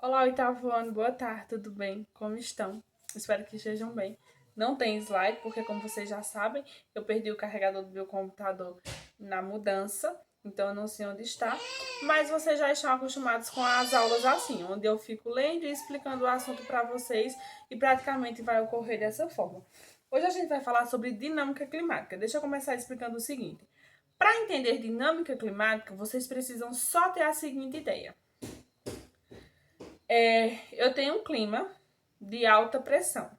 Olá, oitavo ano, boa tarde, tudo bem? Como estão? Espero que estejam bem. Não tem slide, porque como vocês já sabem, eu perdi o carregador do meu computador na mudança, então eu não sei onde está. Mas vocês já estão acostumados com as aulas assim, onde eu fico lendo e explicando o assunto para vocês e praticamente vai ocorrer dessa forma. Hoje a gente vai falar sobre dinâmica climática. Deixa eu começar explicando o seguinte. Para entender dinâmica climática, vocês precisam só ter a seguinte ideia. Eu tenho um clima de alta pressão.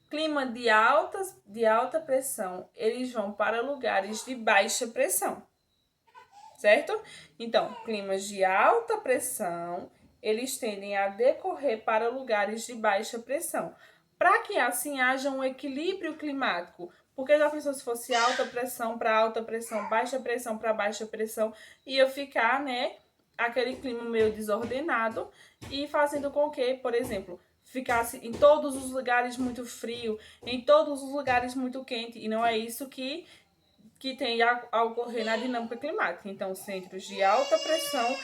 Clima de alta pressão, eles vão para lugares de baixa pressão, certo? Então, climas de alta pressão, eles tendem a decorrer para lugares de baixa pressão, para que assim haja um equilíbrio climático. Porque já pensou se fosse alta pressão para alta pressão, baixa pressão para baixa pressão, ia ficar, né, aquele clima meio desordenado e fazendo com que, por exemplo, ficasse em todos os lugares muito frio, em todos os lugares muito quente, e não é isso que tem a ocorrer na dinâmica climática. Então, centros de alta pressão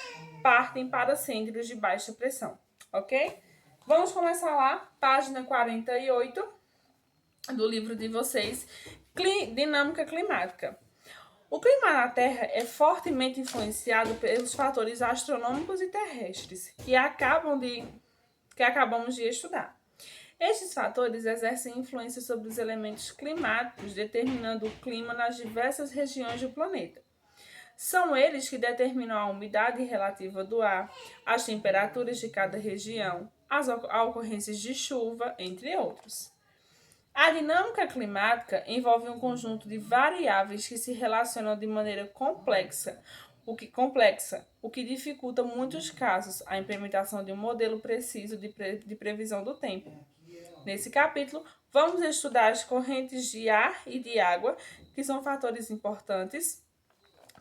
partem para centros de baixa pressão, ok? Vamos começar lá, página 48 do livro de vocês, Dinâmica Climática. O clima na Terra é fortemente influenciado pelos fatores astronômicos e terrestres que acabamos de estudar. Estes fatores exercem influência sobre os elementos climáticos, determinando o clima nas diversas regiões do planeta. São eles que determinam a umidade relativa do ar, as temperaturas de cada região, as ocorrências de chuva, entre outros. A dinâmica climática envolve um conjunto de variáveis que se relacionam de maneira o que dificulta em muitos casos a implementação de um modelo preciso de previsão do tempo. Nesse capítulo, vamos estudar as correntes de ar e de água, que são fatores importantes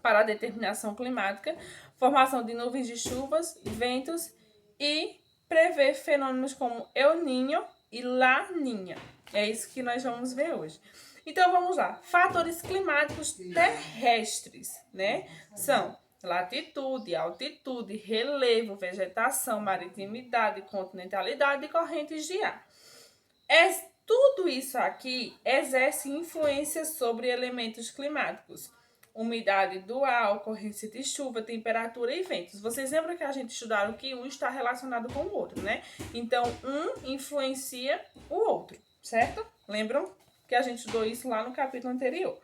para a determinação climática, formação de nuvens de chuvas, ventos e prever fenômenos como El Niño e Laninha. É isso que nós vamos ver hoje. Então vamos lá. Fatores climáticos terrestres, né? São latitude, altitude, relevo, vegetação, maritimidade, continentalidade e correntes de ar. Tudo isso aqui exerce influência sobre elementos climáticos. Umidade do ar, ocorrência de chuva, temperatura e ventos. Vocês lembram que a gente estudaram que um está relacionado com o outro, né? Então, um influencia o outro, certo? Lembram que a gente estudou isso lá no capítulo anterior.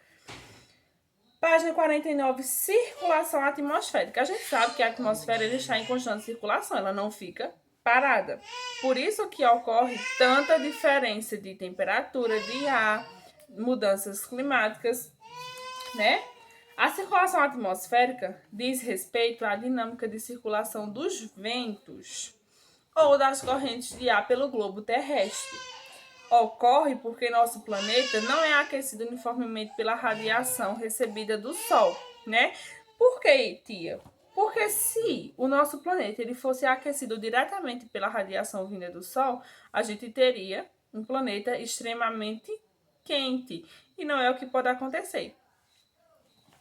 Página 49, circulação atmosférica. A gente sabe que a atmosfera está em constante circulação, ela não fica parada. Por isso que ocorre tanta diferença de temperatura, de ar, mudanças climáticas, né? A circulação atmosférica diz respeito à dinâmica de circulação dos ventos ou das correntes de ar pelo globo terrestre. Ocorre porque nosso planeta não é aquecido uniformemente pela radiação recebida do Sol, né? Por quê, tia? Porque se o nosso planeta ele fosse aquecido diretamente pela radiação vinda do Sol, a gente teria um planeta extremamente quente. E não é o que pode acontecer,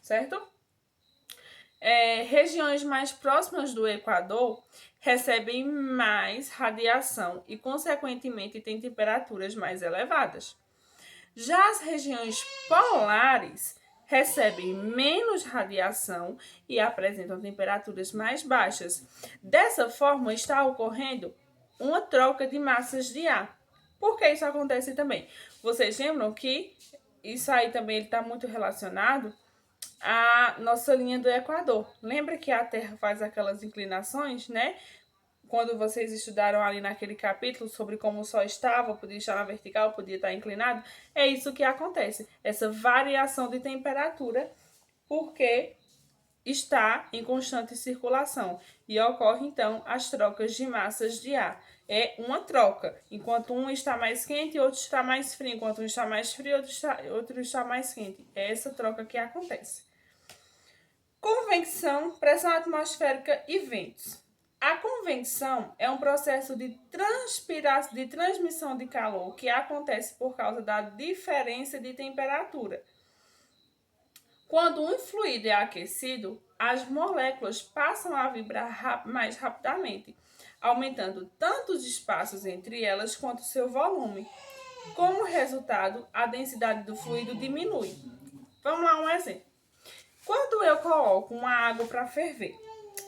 certo? Regiões mais próximas do Equador recebem mais radiação e, consequentemente, têm temperaturas mais elevadas. Já as regiões polares recebem menos radiação e apresentam temperaturas mais baixas. Dessa forma, está ocorrendo uma troca de massas de ar. Por que isso acontece também? Vocês lembram que isso aí também está muito relacionado à nossa linha do Equador. Lembra que a Terra faz aquelas inclinações, né? Quando vocês estudaram ali naquele capítulo sobre como o Sol estava, podia estar na vertical, podia estar inclinado, é isso que acontece, essa variação de temperatura, porque está em constante circulação e ocorre então as trocas de massas de ar. É uma troca, enquanto um está mais quente, outro está mais frio, enquanto um está mais frio, outro está mais quente. É essa troca que acontece. Convecção, pressão atmosférica e ventos. A convecção é um processo de transmissão de calor que acontece por causa da diferença de temperatura. Quando um fluido é aquecido, as moléculas passam a vibrar mais rapidamente. aumentando tanto os espaços entre elas quanto seu volume. Como resultado, a densidade do fluido diminui. Vamos lá, um exemplo. Quando eu coloco uma água para ferver,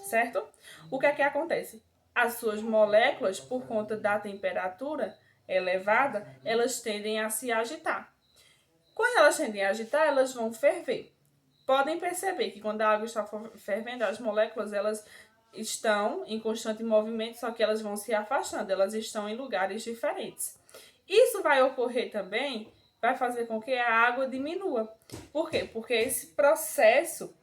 certo? O que é que acontece? As suas moléculas, por conta da temperatura elevada, elas tendem a se agitar. Quando elas tendem a agitar, elas vão ferver. Podem perceber que quando a água está fervendo, as moléculas elas estão em constante movimento, só que elas vão se afastando, elas estão em lugares diferentes. Isso vai ocorrer também, vai fazer com que a água diminua. Por quê? Porque esse processo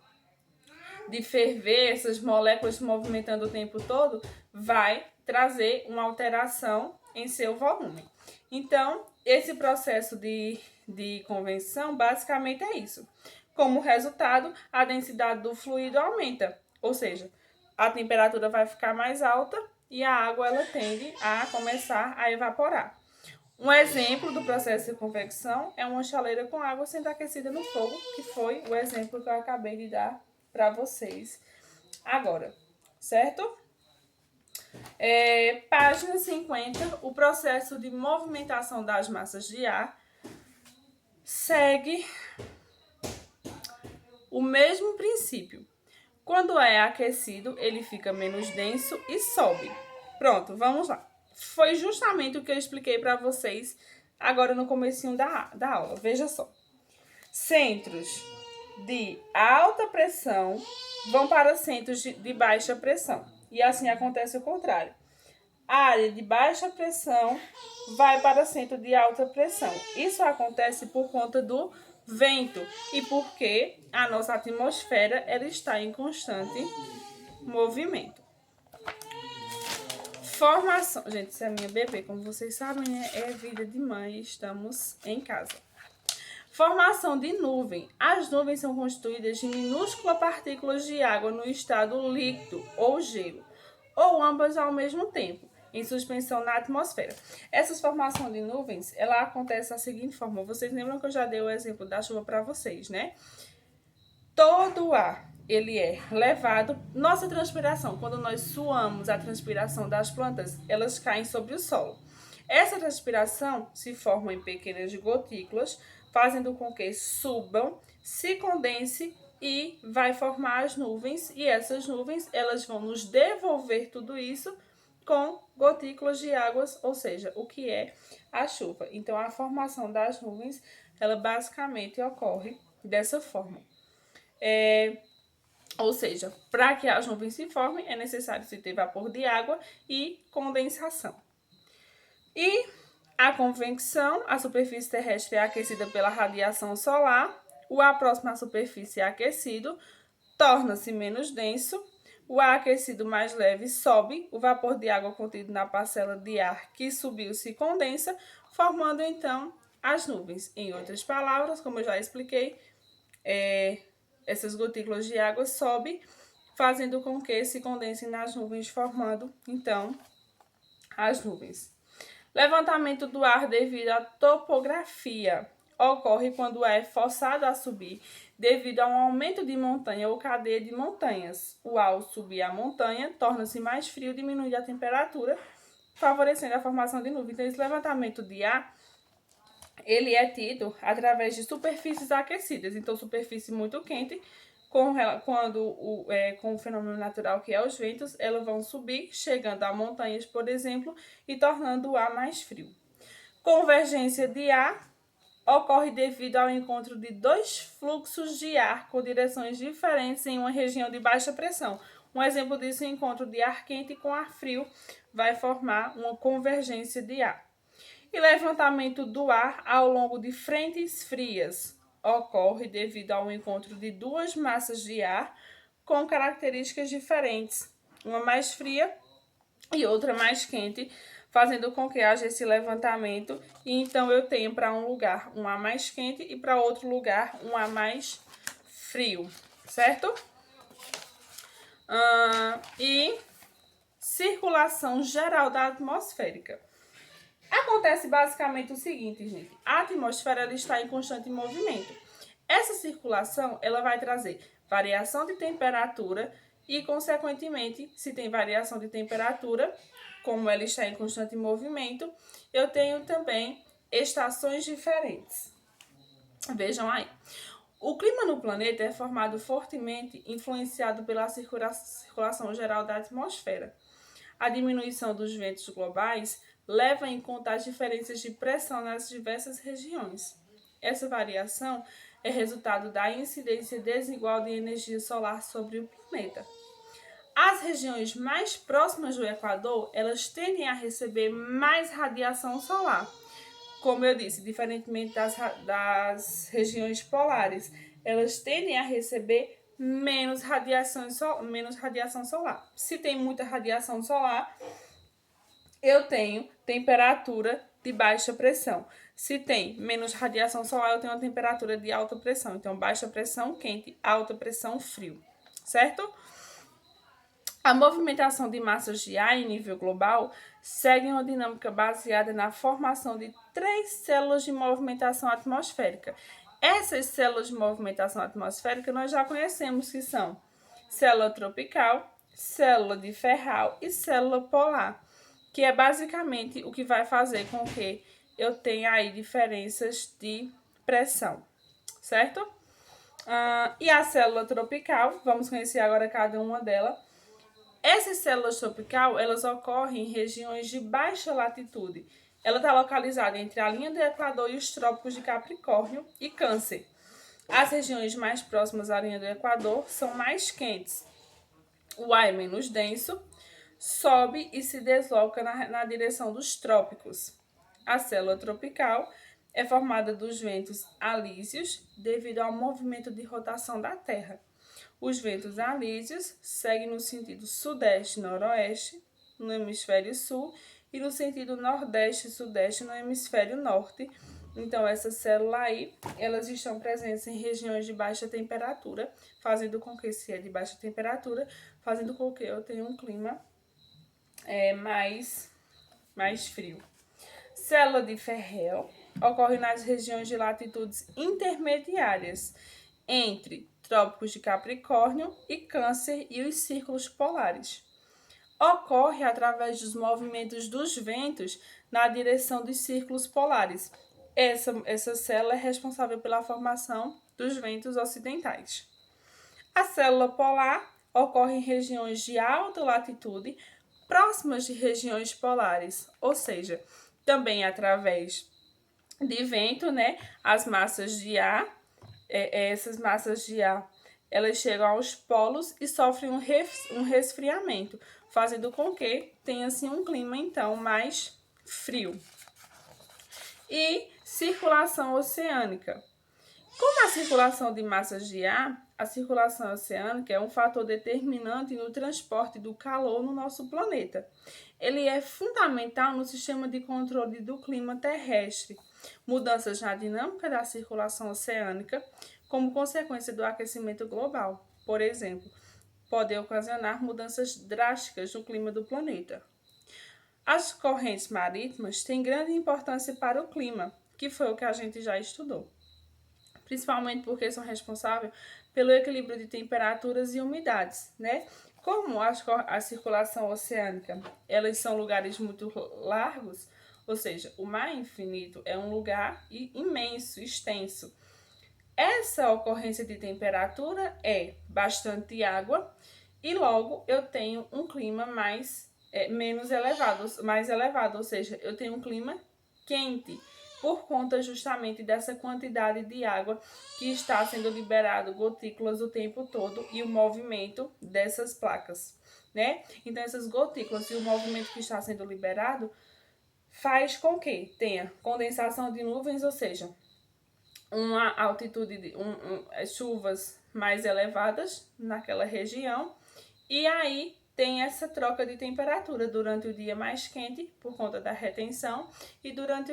de ferver, essas moléculas se movimentando o tempo todo, vai trazer uma alteração em seu volume. Então, esse processo de convecção basicamente é isso. Como resultado, a densidade do fluido aumenta, ou seja, a temperatura vai ficar mais alta e a água ela tende a começar a evaporar. Um exemplo do processo de convecção é uma chaleira com água sendo aquecida no fogo, que foi o exemplo que eu acabei de dar para vocês agora, certo? Página 50, o processo de movimentação das massas de ar segue o mesmo princípio. Quando é aquecido, ele fica menos denso e sobe. Pronto, vamos lá. Foi justamente o que eu expliquei para vocês agora no comecinho da aula. Veja só. Centros de alta pressão vão para centros de baixa pressão. E assim acontece o contrário. A área de baixa pressão vai para centro de alta pressão. Isso acontece por conta do vento e porque a nossa atmosfera ela está em constante movimento. Formação. Gente, isso é minha bebê, como vocês sabem, né? É vida de mãe, estamos em casa. Formação de nuvem. As nuvens são constituídas de minúsculas partículas de água no estado líquido ou gelo, ou ambas ao mesmo tempo, em suspensão na atmosfera. Essa formação de nuvens, ela acontece da seguinte forma. Vocês lembram que eu já dei o exemplo da chuva para vocês, né? Todo o ar, ele é levado. Nossa transpiração, quando nós suamos a transpiração das plantas, elas caem sobre o solo. Essa transpiração se forma em pequenas gotículas, fazendo com que subam, se condense e vai formar as nuvens. E essas nuvens, elas vão nos devolver tudo isso com gotículas de águas, ou seja, o que é a chuva. Então, a formação das nuvens, ela basicamente ocorre dessa forma. Ou seja, para que as nuvens se formem, é necessário se ter vapor de água e condensação. E a convecção, a superfície terrestre é aquecida pela radiação solar, o ar próximo à superfície é aquecido, torna-se menos denso, o ar aquecido mais leve sobe, o vapor de água contido na parcela de ar que subiu se condensa, formando então as nuvens. Em outras palavras, como eu já expliquei, essas gotículas de água sobem, fazendo com que se condensem nas nuvens, formando então as nuvens. Levantamento do ar devido à topografia ocorre quando o ar é forçado a subir devido a um aumento de montanha ou cadeia de montanhas. O ar, ao subir a montanha, torna-se mais frio, diminui a temperatura, favorecendo a formação de nuvens. Então, esse levantamento de ar, ele é tido através de superfícies aquecidas. Então, superfície muito quente, com o fenômeno natural que é os ventos, elas vão subir, chegando a montanhas, por exemplo, e tornando o ar mais frio. Convergência de ar ocorre devido ao encontro de dois fluxos de ar com direções diferentes em uma região de baixa pressão. Um exemplo disso é o encontro de ar quente com ar frio, vai formar uma convergência de ar. E levantamento do ar ao longo de frentes frias ocorre devido ao encontro de duas massas de ar com características diferentes, uma mais fria e outra mais quente, fazendo com que haja esse levantamento, e então eu tenho para um lugar um ar mais quente e para outro lugar um ar mais frio, certo? E circulação geral da atmosférica. Acontece basicamente o seguinte, gente. A atmosfera ela está em constante movimento. Essa circulação ela vai trazer variação de temperatura e, consequentemente, se tem variação de temperatura, como ela está em constante movimento, eu tenho também estações diferentes. Vejam aí. O clima no planeta é formado fortemente influenciado pela circulação geral da atmosfera. A diminuição dos ventos globais leva em conta as diferenças de pressão nas diversas regiões. Essa variação é resultado da incidência desigual de energia solar sobre o planeta. As regiões mais próximas do Equador, elas tendem a receber mais radiação solar. Como eu disse, diferentemente das regiões polares, elas tendem a receber menos radiação solar. Se tem muita radiação solar, eu tenho temperatura de baixa pressão. Se tem menos radiação solar, eu tenho uma temperatura de alta pressão. Então, baixa pressão quente, alta pressão frio, certo? A movimentação de massas de ar em nível global segue uma dinâmica baseada na formação de 3 células de movimentação atmosférica. Essas células de movimentação atmosférica nós já conhecemos que são célula tropical, célula de Ferral e célula polar, que é basicamente o que vai fazer com que eu tenha aí diferenças de pressão, certo? E a célula tropical, vamos conhecer agora cada uma delas. Essas células tropical, elas ocorrem em regiões de baixa latitude. Ela está localizada entre a linha do Equador e os trópicos de Capricórnio e Câncer. As regiões mais próximas à linha do Equador são mais quentes. O ar é menos denso, sobe e se desloca na direção dos trópicos. A célula tropical é formada dos ventos alísios devido ao movimento de rotação da Terra. Os ventos alísios seguem no sentido sudeste-noroeste, no hemisfério sul, e no sentido nordeste-sudeste, no hemisfério norte. Então, essa célula aí, elas estão presentes em regiões de baixa temperatura, fazendo com que, se é de baixa temperatura, fazendo com que eu tenha um clima mais frio. Célula de Ferrel ocorre nas regiões de latitudes intermediárias, entre trópicos de Capricórnio e Câncer e os círculos polares. Ocorre através dos movimentos dos ventos na direção dos círculos polares. Essa célula é responsável pela formação dos ventos ocidentais. A célula polar ocorre em regiões de alta latitude, próximas de regiões polares, ou seja, também através de vento, né? As massas de ar, essas massas de ar, elas chegam aos polos e sofrem um resfriamento, fazendo com que tenha assim um clima então mais frio. E circulação oceânica. Como a circulação de massas de ar, a circulação oceânica é um fator determinante no transporte do calor no nosso planeta. Ele é fundamental no sistema de controle do clima terrestre. Mudanças na dinâmica da circulação oceânica, como consequência do aquecimento global, por exemplo, podem ocasionar mudanças drásticas no clima do planeta. As correntes marítimas têm grande importância para o clima, que foi o que a gente já estudou, principalmente porque são responsáveis pelo equilíbrio de temperaturas e umidades, né? Como a circulação oceânica, elas são lugares muito largos, ou seja, o mar infinito é um lugar imenso, extenso. Essa ocorrência de temperatura é bastante água e logo eu tenho um clima mais elevado, ou seja, eu tenho um clima quente por conta justamente dessa quantidade de água que está sendo liberado, gotículas o tempo todo e o movimento dessas placas, né? Então, essas gotículas e o movimento que está sendo liberado faz com que tenha condensação de nuvens, ou seja, uma altitude de chuvas mais elevadas naquela região, e aí tem essa troca de temperatura durante o dia mais quente por conta da retenção e durante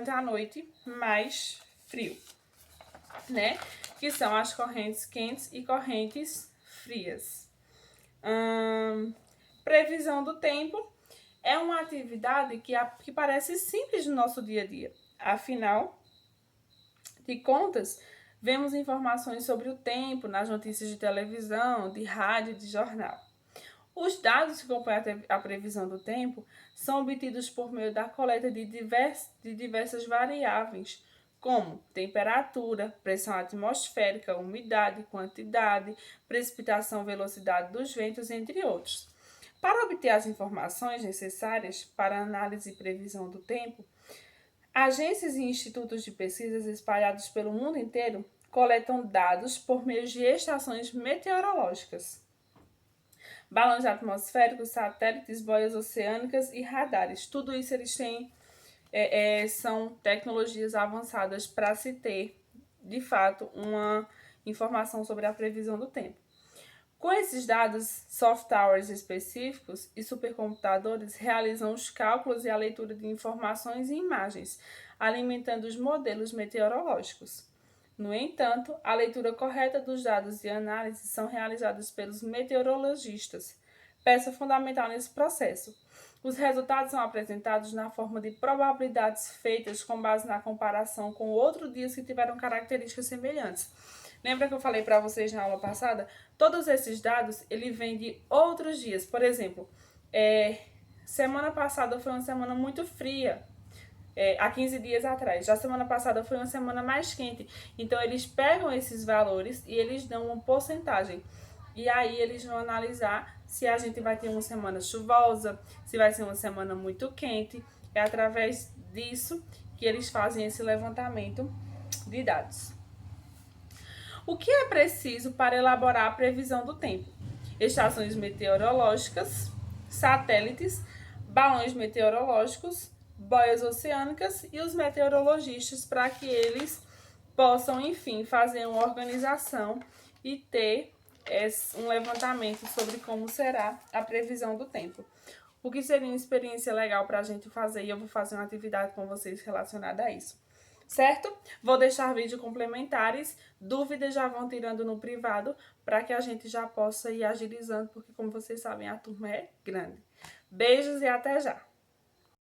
a noite mais frio, né? Que são as correntes quentes e correntes frias. Previsão do tempo é uma atividade que parece simples no nosso dia a dia. Afinal de contas, vemos informações sobre o tempo nas notícias de televisão, de rádio e de jornal. Os dados que compõem a previsão do tempo são obtidos por meio da coleta de diversas variáveis, como temperatura, pressão atmosférica, umidade, quantidade, precipitação, velocidade dos ventos, entre outros. Para obter as informações necessárias para análise e previsão do tempo, agências e institutos de pesquisas espalhados pelo mundo inteiro coletam dados por meio de estações meteorológicas, balões atmosféricos, satélites, boias oceânicas e radares. Tudo isso eles têm são tecnologias avançadas para se ter, de fato, uma informação sobre a previsão do tempo. Com esses dados, softwares específicos e supercomputadores realizam os cálculos e a leitura de informações e imagens, alimentando os modelos meteorológicos. No entanto, a leitura correta dos dados e análise são realizadas pelos meteorologistas, peça fundamental nesse processo. Os resultados são apresentados na forma de probabilidades feitas com base na comparação com outros dias que tiveram características semelhantes. Lembra que eu falei para vocês na aula passada? Todos esses dados, ele vem de outros dias. Por exemplo, semana passada foi uma semana muito fria, há 15 dias atrás. Já semana passada foi uma semana mais quente. Então, eles pegam esses valores e eles dão uma porcentagem. E aí, eles vão analisar se a gente vai ter uma semana chuvosa, se vai ser uma semana muito quente. É através disso que eles fazem esse levantamento de dados. O que é preciso para elaborar a previsão do tempo? Estações meteorológicas, satélites, balões meteorológicos, boias oceânicas e os meteorologistas para que eles possam, enfim, fazer uma organização e ter um levantamento sobre como será a previsão do tempo. O que seria uma experiência legal para a gente fazer e eu vou fazer uma atividade com vocês relacionada a isso. Certo? Vou deixar vídeos complementares, dúvidas já vão tirando no privado para que a gente já possa ir agilizando, porque como vocês sabem, a turma é grande. Beijos e até já!